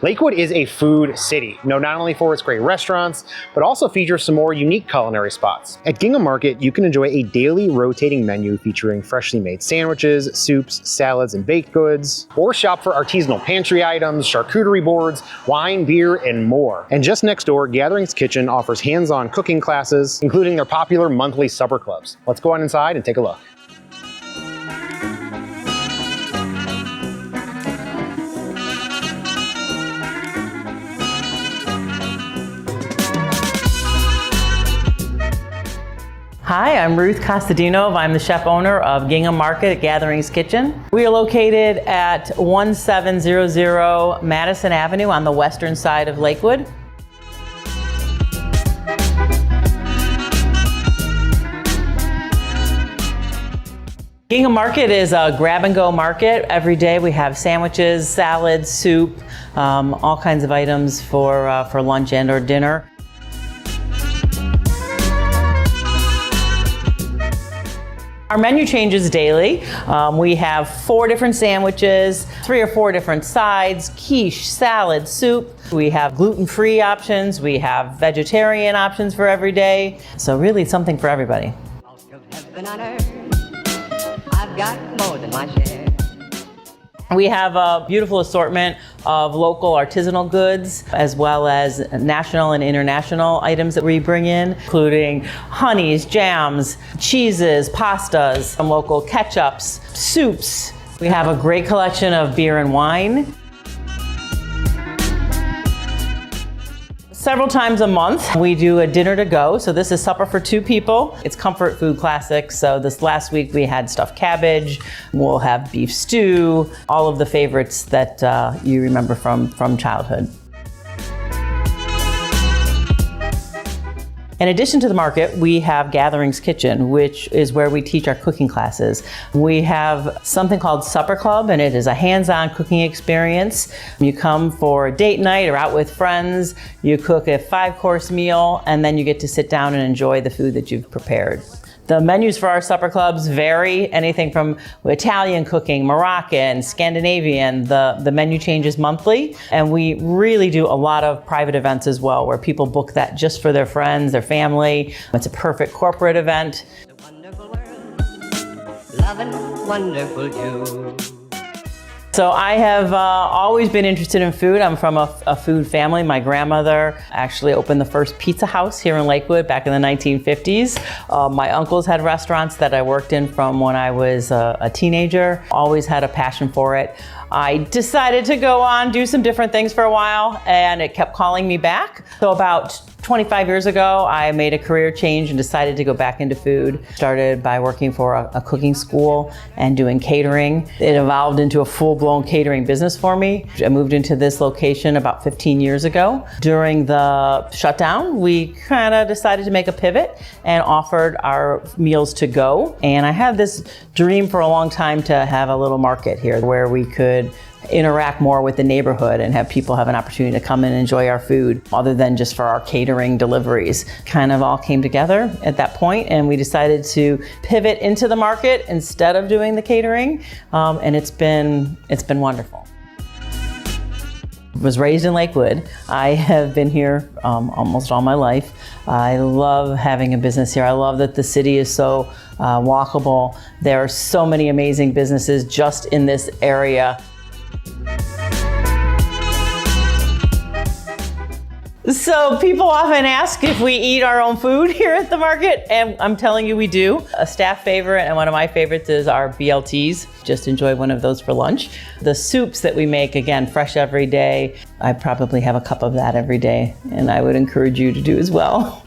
Lakewood is a food city, known not only for its great restaurants, but also features some more unique culinary spots. At Gingham Market, you can enjoy a daily rotating menu featuring freshly made sandwiches, soups, salads, and baked goods, or shop for artisanal pantry items, charcuterie boards, wine, beer, and more. And just next door, Gatherings Kitchen offers hands-on cooking classes, including their popular monthly supper clubs. Let's go on inside and take a look. Hi, I'm Ruth Kostadinov. I'm the chef owner of Gingham Market at Gatherings Kitchen. We are located at 1700 Madison Avenue on the western side of Lakewood. Gingham Market is a grab-and-go market. Every day we have sandwiches, salads, soup, all kinds of items for lunch and or dinner. Our menu changes daily. We have 4 different sandwiches, 3 or 4 different sides, quiche, salad, soup. We have gluten-free options. We have vegetarian options for every day. So really something for everybody. I've got more than my share. We have a beautiful assortment of local artisanal goods, as well as national and international items that we bring in, including honeys, jams, cheeses, pastas, some local ketchups, soups. We have a great collection of beer and wine. Several times a month, we do a dinner to go. So this is supper for 2 people. It's comfort food classics. So this last week we had stuffed cabbage. We'll have beef stew, all of the favorites that you remember from childhood. In addition to the market, we have Gatherings Kitchen, which is where we teach our cooking classes. We have something called Supper Club, and it is a hands-on cooking experience. You come for a date night or out with friends, you cook a 5-course meal, and then you get to sit down and enjoy the food that you've prepared. The menus for our supper clubs vary, anything from Italian cooking, Moroccan, Scandinavian. The menu changes monthly, and we really do a lot of private events as well, where people book that just for their friends, their family. It's a perfect corporate event. The wonderful world, loving, wonderful you. So I have always been interested in food. I'm from a food family. My grandmother actually opened the first pizza house here in Lakewood back in the 1950s. My uncles had restaurants that I worked in from when I was a teenager. Always had a passion for it. I decided to go on, do some different things for a while, and it kept calling me back. So about 25 years ago, I made a career change and decided to go back into food. Started by working for a cooking school and doing catering. It evolved into a full-blown catering business for me. I moved into this location about 15 years ago. During the shutdown, we kind of decided to make a pivot and offered our meals to go. And I had this dream for a long time to have a little market here where we could interact more with the neighborhood and have people have an opportunity to come and enjoy our food other than just for our catering deliveries. Kind of all came together at that point, and we decided to pivot into the market instead of doing the catering, and it's been wonderful. I was raised in Lakewood. I have been here almost all my life. I love having a business here. I love that the city is so walkable. There are so many amazing businesses just in this area. So people often ask if we eat our own food here at the market, and I'm telling you we do. A staff favorite and one of my favorites is our BLTs. Just enjoy one of those for lunch. The soups that we make, again, fresh every day. I probably have a cup of that every day, and I would encourage you to do as well.